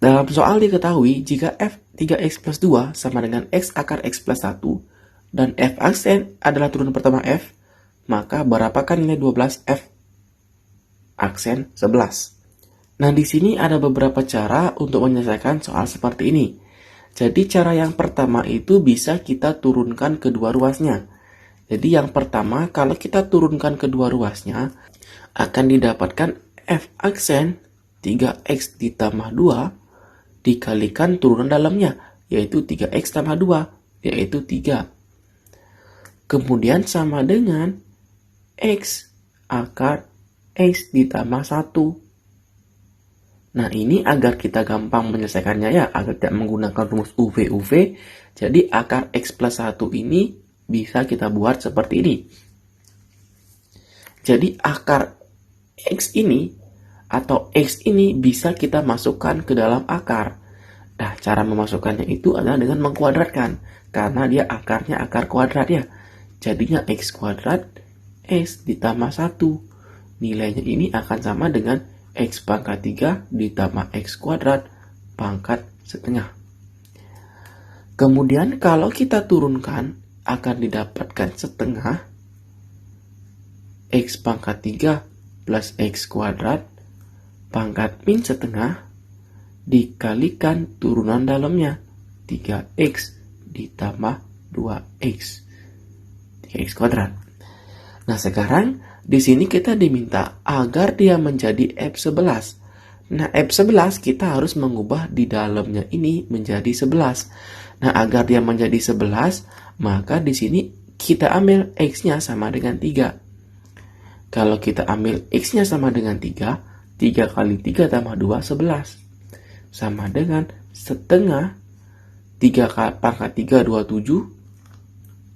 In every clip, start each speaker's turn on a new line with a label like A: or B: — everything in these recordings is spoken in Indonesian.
A: Dalam soal diketahui jika f 3x plus 2 sama dengan x akar x plus 1 dan f aksen adalah turunan pertama f, maka berapakah nilai 12 f aksen 11? Nah, di sini ada beberapa cara untuk menyelesaikan soal seperti ini. Jadi cara yang pertama itu bisa kita turunkan kedua ruasnya. Jadi yang pertama, kalau kita turunkan kedua ruasnya, akan didapatkan f aksen 3x ditambah 2 dikalikan turunan dalamnya, yaitu 3x tambah 2, yaitu 3. Kemudian sama dengan x akar x ditambah 1. Nah, ini agar kita gampang menyelesaikannya ya, agar tidak menggunakan rumus UV, jadi akar x plus 1 ini bisa kita buat seperti ini. Jadi akar x ini atau x ini bisa kita masukkan ke dalam akar. Nah, cara memasukkannya itu adalah dengan mengkuadratkan, karena dia akarnya akar kuadrat ya. Jadinya x kuadrat x ditambah 1. Nilainya ini akan sama dengan x pangkat 3 ditambah x kuadrat pangkat setengah. Kemudian kalau kita turunkan, akan didapatkan setengah x pangkat 3 plus x kuadrat pangkat min setengah dikalikan turunan dalamnya 3x ditambah 2x 3x kuadrat. Nah, sekarang di sini kita diminta agar dia menjadi f11. Nah, f11 kita harus mengubah di dalamnya ini menjadi 11. Nah, agar dia menjadi 11, maka di sini kita ambil x-nya sama dengan 3. Kalau kita ambil x-nya sama dengan 3, 3 kali 3 tambah 2, 11. Sama dengan setengah 3 pangkat 3, 27.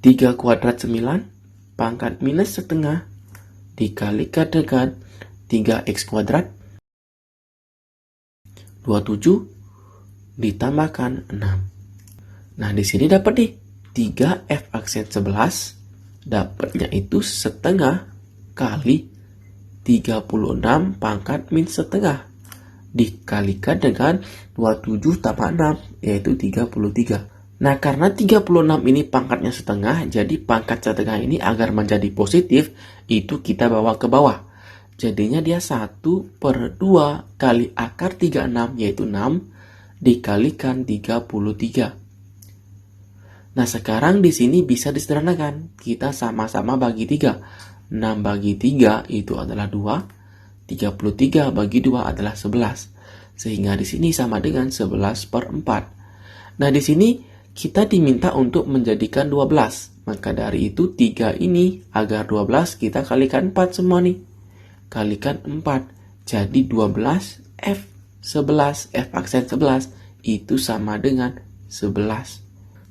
A: 3 kuadrat 9, pangkat minus setengah, dikalikan dengan 3x kuadrat, 27, ditambahkan 6. Nah, di sini dapat nih 3f aksen 11, dapatnya itu setengah kali 36 pangkat min setengah, dikalikan dengan 27 tambah 6, yaitu 33. Nah, karena 36 ini pangkatnya setengah, jadi pangkat setengah ini agar menjadi positif, itu kita bawa ke bawah. Jadinya dia 1/2 kali akar 36, yaitu 6, dikalikan 33. Nah, sekarang di sini bisa disederhanakan. Kita sama-sama bagi 3. 6 bagi 3 itu adalah 2. 33 bagi 2 adalah 11. Sehingga di sini sama dengan 11/4. Nah, di sini kita diminta untuk menjadikan 12. Maka dari itu 3 ini agar 12 kita kalikan 4 semua nih. Kalikan 4. Jadi 12 f11, f aksen 11 itu sama dengan 11.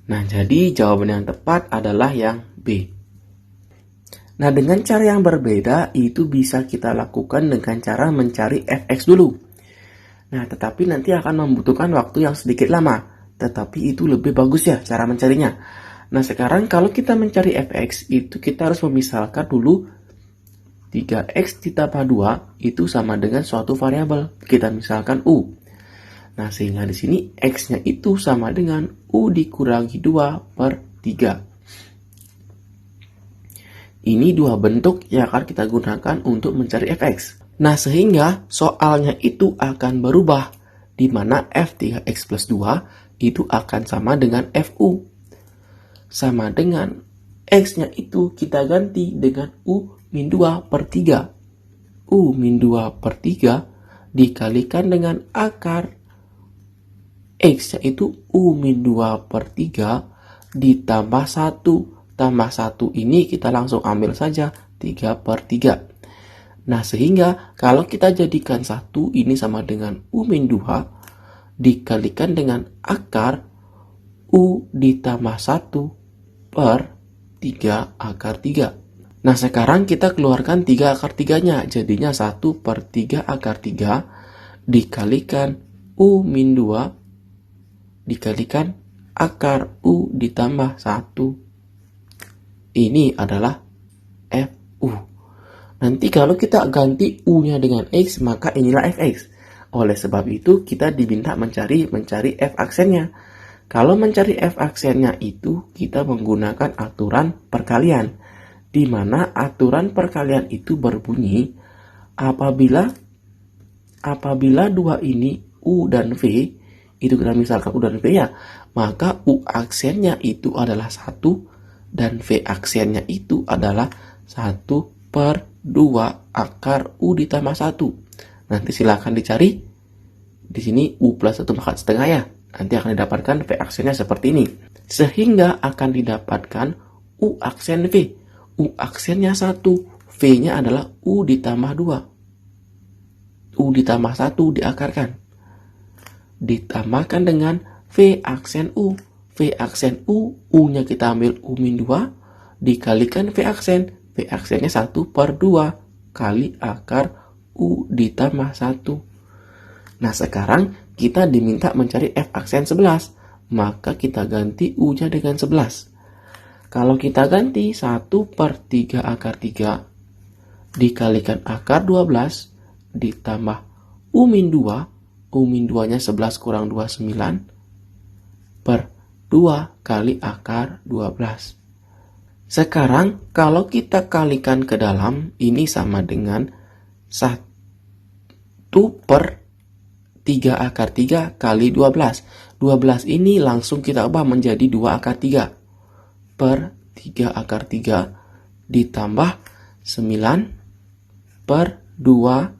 A: Nah, jadi jawaban yang tepat adalah yang B. Nah, dengan cara yang berbeda itu bisa kita lakukan dengan cara mencari fx dulu. Nah, tetapi nanti akan membutuhkan waktu yang sedikit lama. Tetapi itu lebih bagus ya cara mencarinya. Nah, sekarang kalau kita mencari fx itu kita harus memisalkan dulu 3x ditambah 2 itu sama dengan suatu variabel. Kita misalkan u. Nah, sehingga di sini x-nya itu sama dengan u dikurangi 2/3. Ini dua bentuk yang akan kita gunakan untuk mencari fx. Nah, sehingga soalnya itu akan berubah, di mana f3x plus 2 itu akan sama dengan fu. Sama dengan x-nya itu kita ganti dengan u min 2/3. U min 2/3 dikalikan dengan akar x yaitu u min 2/3 ditambah 1. Tambah 1 ini kita langsung ambil saja 3/3. Nah, sehingga kalau kita jadikan 1 ini sama dengan u min 2 dikalikan dengan akar u ditambah 1/3 akar 3. Nah, sekarang kita keluarkan 3 akar 3-nya. Jadinya 1/3 akar 3 dikalikan u min 2 dikalikan akar u ditambah 1. Ini adalah fu. Nanti kalau kita ganti u-nya dengan x, maka inilah fx. Oleh sebab itu, kita diminta mencari f aksennya. Kalau mencari f aksennya itu, kita menggunakan aturan perkalian, di mana aturan perkalian itu berbunyi, apabila dua ini U dan V, itu kita misalkan U dan V ya, maka U aksennya itu adalah 1, dan V aksennya itu adalah 1/2 akar U ditambah 1. Nanti silakan dicari. Di sini U plus 1 pangkat setengah ya. Nanti akan didapatkan V aksennya seperti ini. Sehingga akan didapatkan U aksen V. U aksennya 1. V-nya adalah U ditambah 2. U ditambah 1 diakarkan. Ditambahkan dengan V aksen U. V aksen U, U-nya kita ambil U-2, dikalikan V aksen. V aksennya 1/2 kali akar U ditambah 1. Nah, sekarang kita diminta mencari F aksen 11. Maka kita ganti U-nya dengan 11. Kalau kita ganti 1/3 akar 3 dikalikan akar 12 ditambah U-2. U-2-nya 11 kurang 2, 9/2 kali akar 12. Sekarang kalau kita kalikan ke dalam, ini sama dengan 1/3 akar 3 kali 12. 12 ini langsung kita ubah menjadi 2 akar 3 per 3 akar 3 ditambah 9/2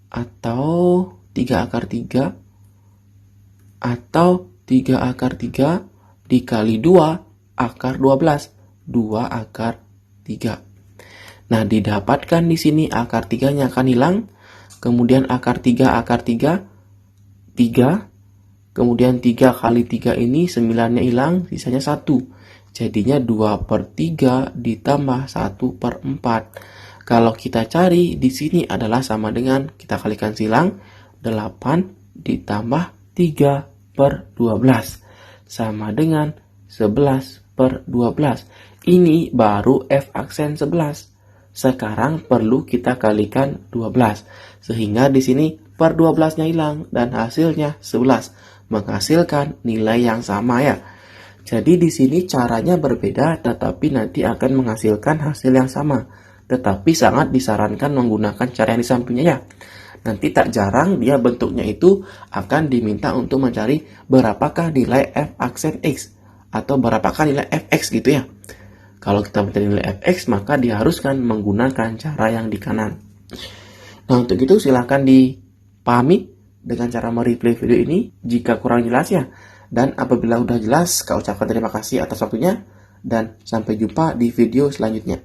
A: atau 3 akar 3 atau 3 akar 3 dikali 2 akar 12. 2 akar 3. Nah, didapatkan di sini akar 3-nya akan hilang. Kemudian akar 3, 3. Kemudian 3 kali 3 ini 9-nya hilang, sisanya 1. Jadinya 2/3 ditambah 1/4. Kalau kita cari, di sini adalah sama dengan, kita kalikan silang, 8 ditambah 3/12. Sama dengan 11/12. Ini baru F aksen 11. Sekarang perlu kita kalikan 12. Sehingga di sini per 12-nya hilang dan hasilnya 11. Menghasilkan nilai yang sama ya. Jadi di sini caranya berbeda tetapi nanti akan menghasilkan hasil yang sama. Tetapi sangat disarankan menggunakan cara yang di sampingnya ya. Nanti tak jarang dia bentuknya itu akan diminta untuk mencari berapakah nilai F aksen X. Atau berapakah nilai Fx gitu ya. Kalau kita mencari nilai Fx, maka diharuskan menggunakan cara yang di kanan. Nah, untuk itu silahkan dipahami dengan cara mereplay video ini jika kurang jelas ya. Dan apabila udah jelas, kau ucapkan terima kasih atas waktunya. Dan sampai jumpa di video selanjutnya.